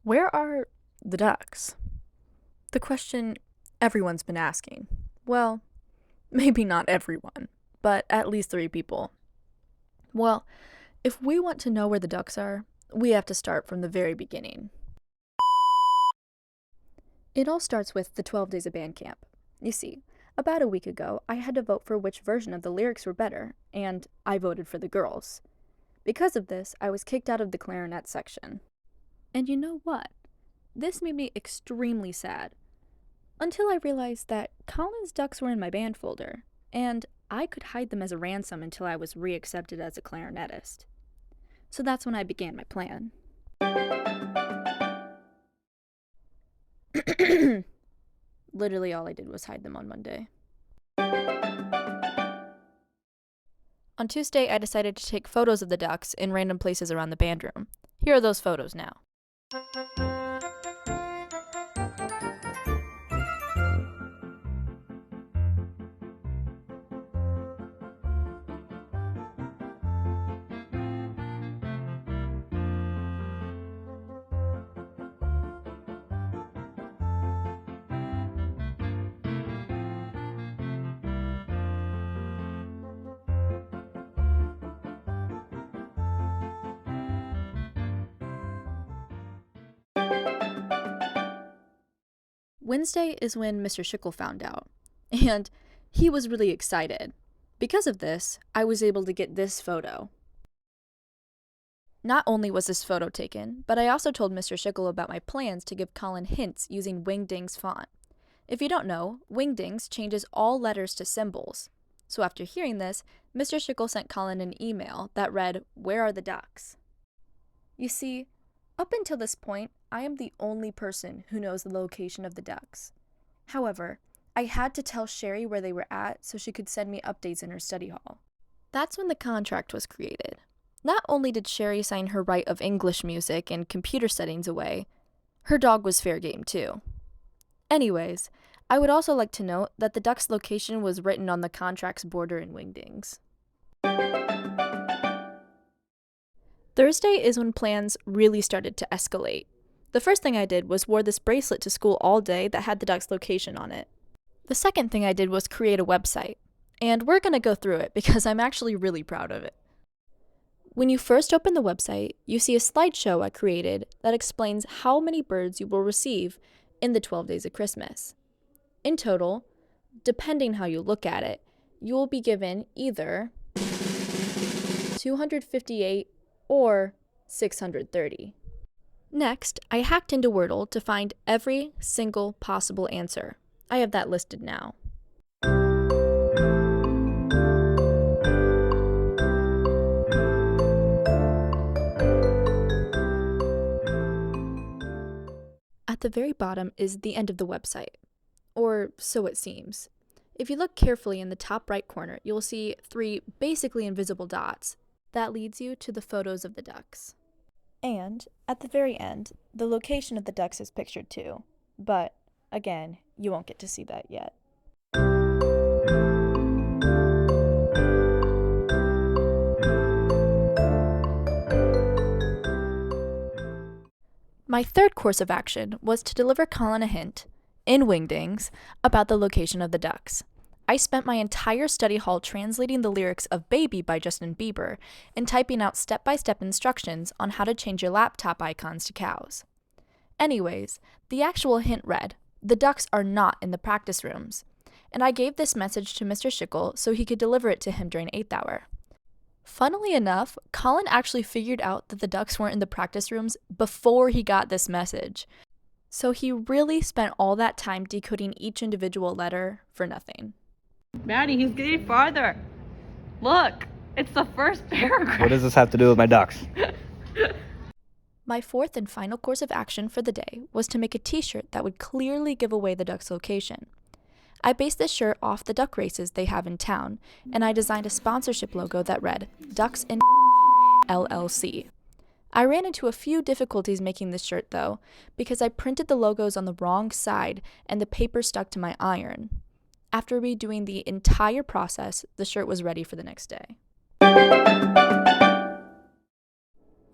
Where are the ducks? The question everyone's been asking. Well, maybe not everyone, but at least three people. Well, if we want to know where the ducks are, we have to start from the very beginning. It all starts with the 12 Days of Band Camp. You see, about a week ago, I had to vote for which version of the lyrics were better, and I voted for the girls. Because of this, I was kicked out of the clarinet section. And you know what? This made me extremely sad. Until I realized that Colin's ducks were in my band folder, and I could hide them as a ransom until I was reaccepted as a clarinetist. So that's when I began my plan. Literally all I did was hide them on Monday. On Tuesday, I decided to take photos of the ducks in random places around the band room. Here are those photos now. Wednesday is when Mr. Schickel found out, and he was really excited. Because of this, I was able to get this photo. Not only was this photo taken, but I also told Mr. Schickel about my plans to give Colin hints using Wingding's font. If you don't know, Wingdings changes all letters to symbols. So after hearing this, Mr. Schickel sent Colin an email that read, "Where are the ducks?" You see, up until this point, I am the only person who knows the location of the ducks. However, I had to tell Sherry where they were at so she could send me updates in her study hall. That's when the contract was created. Not only did Sherry sign her right of English music and computer settings away, her dog was fair game too. Anyways, I would also like to note that the duck's location was written on the contract's border in Wingdings. Thursday is when plans really started to escalate. The first thing I did was wore this bracelet to school all day that had the duck's location on it. The second thing I did was create a website, and we're going to go through it because I'm actually really proud of it. When you first open the website, you see a slideshow I created that explains how many birds you will receive in the 12 days of Christmas. In total, depending how you look at it, you will be given either 258 or 630. Next, I hacked into Wordle to find every single possible answer. I have that listed now. At the very bottom is the end of the website, or so it seems. If you look carefully in the top right corner, you'll see three basically invisible dots. That leads you to the photos of the ducks. And, at the very end, the location of the ducks is pictured too. But, again, you won't get to see that yet. My third course of action was to deliver Colin a hint, in Wingdings, about the location of the ducks. I spent my entire study hall translating the lyrics of Baby by Justin Bieber and typing out step-by-step instructions on how to change your laptop icons to cows. Anyways, the actual hint read, "The ducks are not in the practice rooms," and I gave this message to Mr. Schickel so he could deliver it to him during 8th hour. Funnily enough, Colin actually figured out that the ducks weren't in the practice rooms before he got this message. So he really spent all that time decoding each individual letter for nothing. Maddie, he's getting farther. Look, it's the first paragraph. What does this have to do with my ducks? My fourth and final course of action for the day was to make a t-shirt that would clearly give away the duck's location. I based this shirt off the duck races they have in town, and I designed a sponsorship logo that read, "Ducks in LLC." I ran into a few difficulties making this shirt though, because I printed the logos on the wrong side and the paper stuck to my iron. After redoing the entire process, the shirt was ready for the next day.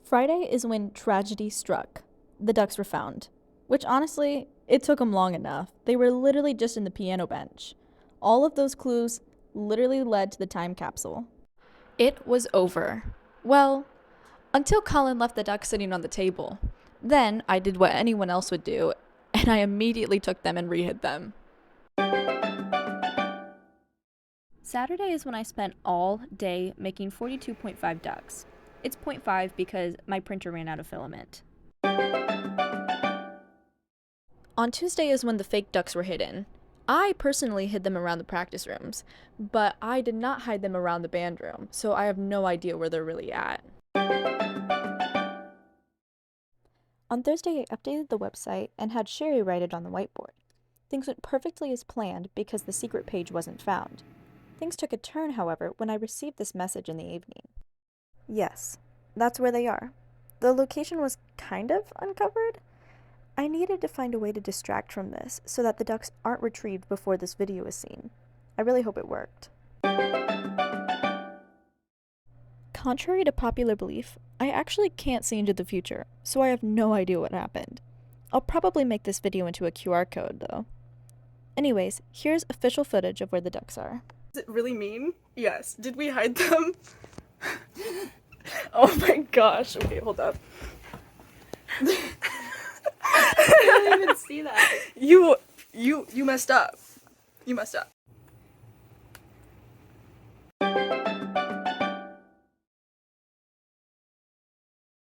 Friday is when tragedy struck. the ducks were found. Which honestly, it took them long enough. They were literally just in the piano bench. All of those clues literally led to the time capsule. It was over. Well, until Colin left the ducks sitting on the table. Then I did what anyone else would do, and I immediately took them and re-hid them. Saturday is when I spent all day making 42.5 ducks. It's 0.5 because my printer ran out of filament. On Tuesday is when the fake ducks were hidden. I personally hid them around the practice rooms, but I did not hide them around the band room, so I have no idea where they're really at. On Thursday, I updated the website and had Sherry write it on the whiteboard. Things went perfectly as planned because the secret page wasn't found. Things took a turn, however, when I received this message in the evening. Yes, that's where they are. The location was kind of uncovered. I needed to find a way to distract from this so that the ducks aren't retrieved before this video is seen. I really hope it worked. Contrary to popular belief, I actually can't see into the future, so I have no idea what happened. I'll probably make this video into a QR code, though. Anyways, here's official footage of where the ducks are. Is it really mean? Yes. Did we hide them? Oh my gosh. Okay, hold up. I didn't even see that. You messed up. You messed up.